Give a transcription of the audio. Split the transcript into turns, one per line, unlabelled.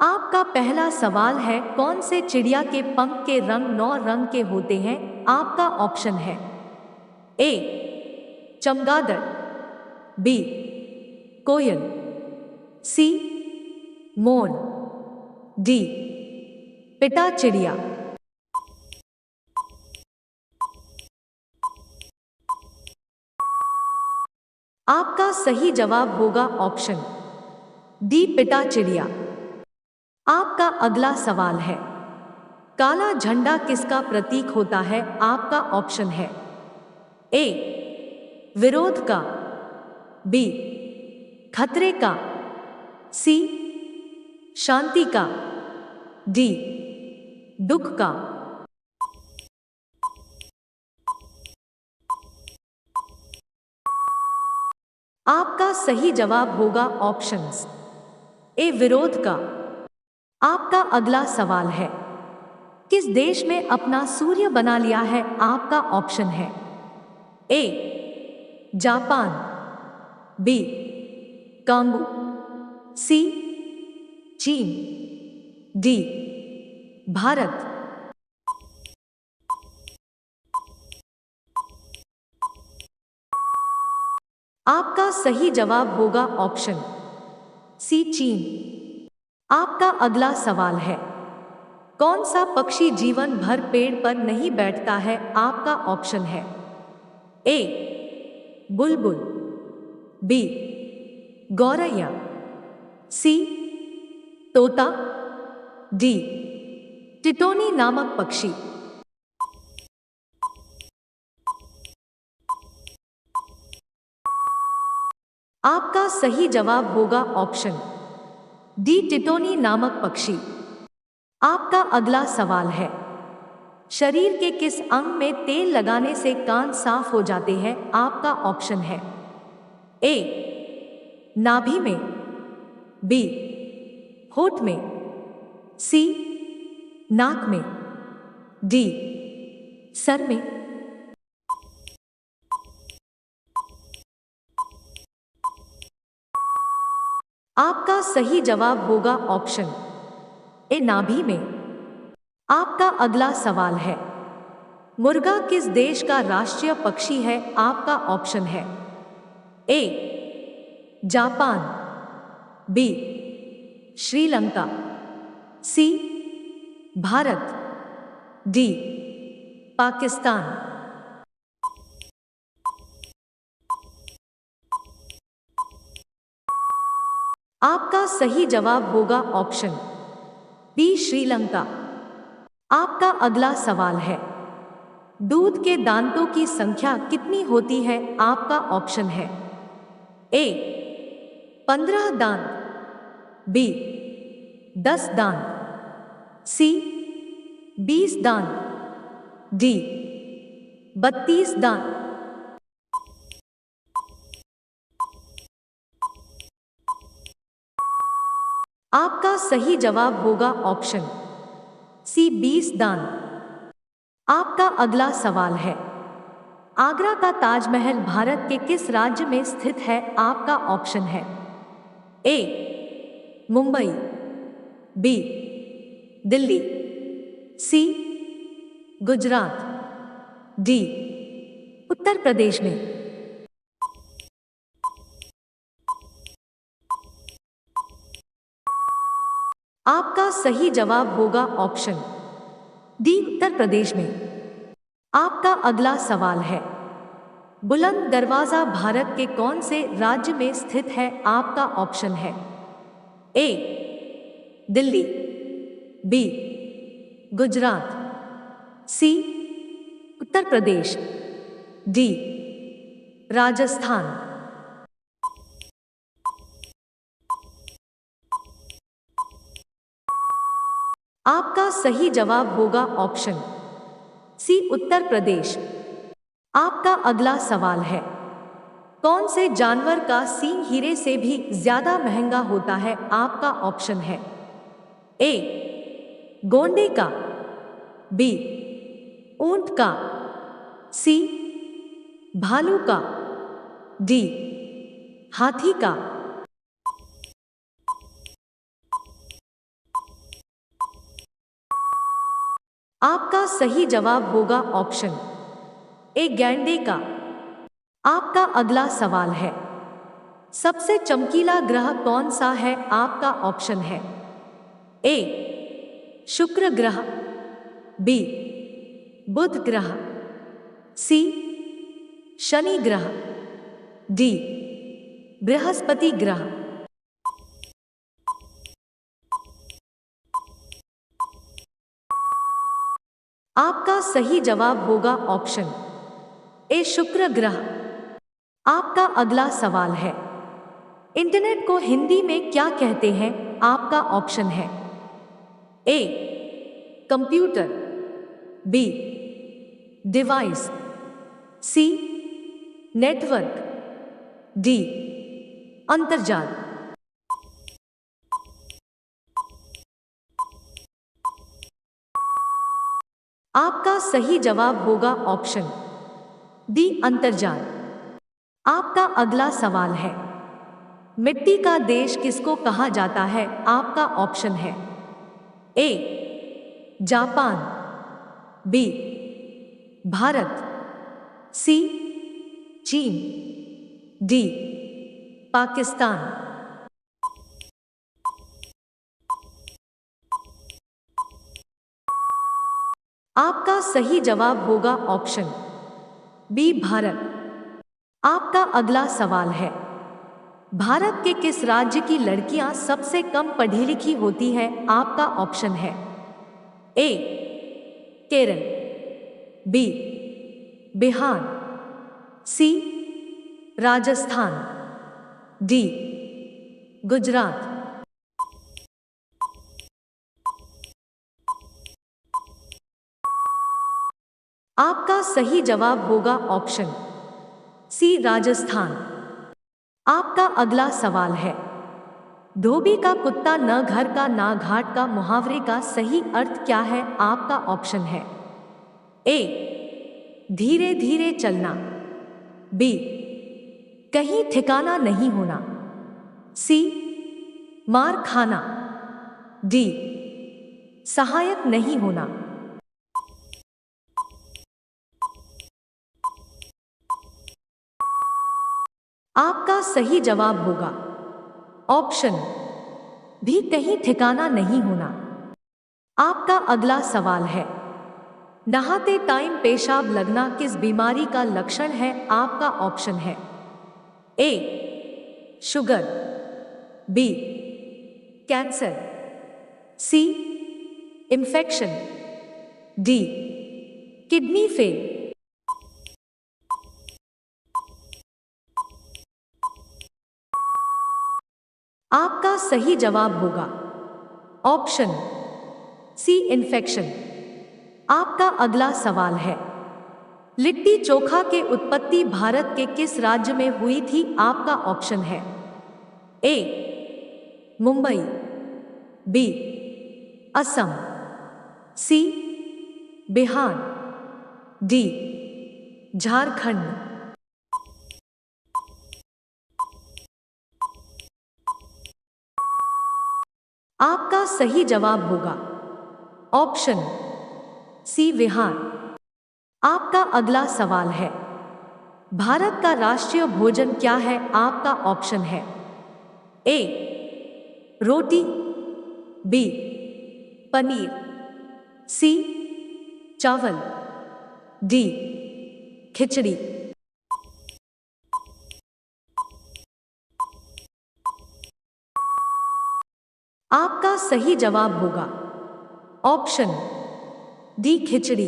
आपका पहला सवाल है, कौन से चिड़िया के पंख के रंग 9 रंग के होते हैं? आपका ऑप्शन है ए चमगादड़, बी कोयल, सी मोर, डी पिटा चिड़िया। आपका सही जवाब होगा ऑप्शन डी पिटा चिड़िया। आपका अगला सवाल है, काला झंडा किसका प्रतीक होता है? आपका ऑप्शन है ए विरोध का, बी खतरे का, सी शांति का, डी दुख का। आपका सही जवाब होगा ऑप्शंस ए विरोध का। आपका अगला सवाल है, किस देश में अपना सूर्य बना लिया है? आपका ऑप्शन है ए जापान, बी कांगो, सी चीन, डी भारत। आपका सही जवाब होगा ऑप्शन सी चीन। आपका अगला सवाल है, कौन सा पक्षी जीवन भर पेड़ पर नहीं बैठता है? आपका ऑप्शन है ए बुलबुल, बी गौरैया, सी तोता, डी टिटोनी नामक पक्षी। आपका सही जवाब होगा ऑप्शन डी टिटोनी नामक पक्षी। आपका अगला सवाल है, शरीर के किस अंग में तेल लगाने से कान साफ हो जाते हैं? आपका ऑप्शन है ए नाभि में, बी होठ में, सी नाक में, डी सर में। आपका सही जवाब होगा ऑप्शन ए नाभि में। आपका अगला सवाल है, मुर्गा किस देश का राष्ट्रीय पक्षी है? आपका ऑप्शन है A Japan, B Sri Lanka, C Bharat, D Pakistan. आपका सही जवाब होगा ऑप्शन बी श्रीलंका। आपका अगला सवाल है, दूध के दांतों की संख्या कितनी होती है? आपका ऑप्शन है ए 15 दांत, बी 10 दांत, सी 20 दांत, डी 32 दांत। आपका सही जवाब होगा ऑप्शन सी 20 दांत। आपका अगला सवाल है, आगरा का ताजमहल भारत के किस राज्य में स्थित है? आपका ऑप्शन है ए मुंबई, बी दिल्ली, सी गुजरात, डी उत्तर प्रदेश में। आपका सही जवाब होगा ऑप्शन डी उत्तर प्रदेश में। आपका अगला सवाल है, बुलंद दरवाजा भारत के कौन से राज्य में स्थित है? आपका ऑप्शन है ए दिल्ली, बी गुजरात, सी उत्तर प्रदेश, डी राजस्थान। आपका सही जवाब होगा ऑप्शन सी उत्तर प्रदेश। आपका अगला सवाल है, कौन से जानवर का सींग हीरे से भी ज्यादा महंगा होता है? आपका ऑप्शन है ए गोंडे का, बी ऊंट का, सी भालू का, डी हाथी का। आपका सही जवाब होगा ऑप्शन ए गैंडे का। आपका अगला सवाल है, सबसे चमकीला ग्रह कौन सा है? आपका ऑप्शन है ए शुक्र ग्रह, बी बुध ग्रह, सी शनि ग्रह, डी बृहस्पति ग्रह। आपका सही जवाब होगा ऑप्शन ए शुक्र ग्रह। आपका अगला सवाल है, इंटरनेट को हिंदी में क्या कहते हैं? आपका ऑप्शन है A computer, B device, C network, D अंतर्जाल। आपका सही जवाब होगा ऑप्शन डी अंतर्जाल। आपका अगला सवाल है, मिट्टी का देश किसको कहा जाता है? आपका ऑप्शन है ए जापान, बी भारत, सी चीन, डी पाकिस्तान। आपका सही जवाब होगा ऑप्शन बी भारत। आपका अगला सवाल है, भारत के किस राज्य की लड़कियां सबसे कम पढ़ी लिखी होती है? आपका ऑप्शन है ए केरल, बी बिहार, सी राजस्थान, डी गुजरात। आपका सही जवाब होगा ऑप्शन सी राजस्थान। आपका अगला सवाल है, धोबी का कुत्ता न घर का ना घाट का मुहावरे का सही अर्थ क्या है? आपका ऑप्शन है ए धीरे धीरे चलना, बी कहीं ठिकाना नहीं होना, सी मार खाना, डी सहायक नहीं होना। आपका सही जवाब होगा ऑप्शन भी कहीं ठिकाना नहीं होना। आपका अगला सवाल है, नहाते टाइम पेशाब लगना किस बीमारी का लक्षण है? आपका ऑप्शन है ए शुगर, बी कैंसर, सी इंफेक्शन, डी किडनी फेल। आपका सही जवाब होगा ऑप्शन सी इन्फेक्शन। आपका अगला सवाल है, लिट्टी चोखा की उत्पत्ति भारत के किस राज्य में हुई थी? आपका ऑप्शन है ए मुंबई, बी असम, सी बिहार, डी झारखंड। आपका सही जवाब होगा ऑप्शन सी बिहार। आपका अगला सवाल है, भारत का राष्ट्रीय भोजन क्या है? आपका ऑप्शन है ए रोटी, बी पनीर, सी चावल, डी खिचड़ी। आपका सही जवाब होगा ऑप्शन डी खिचड़ी।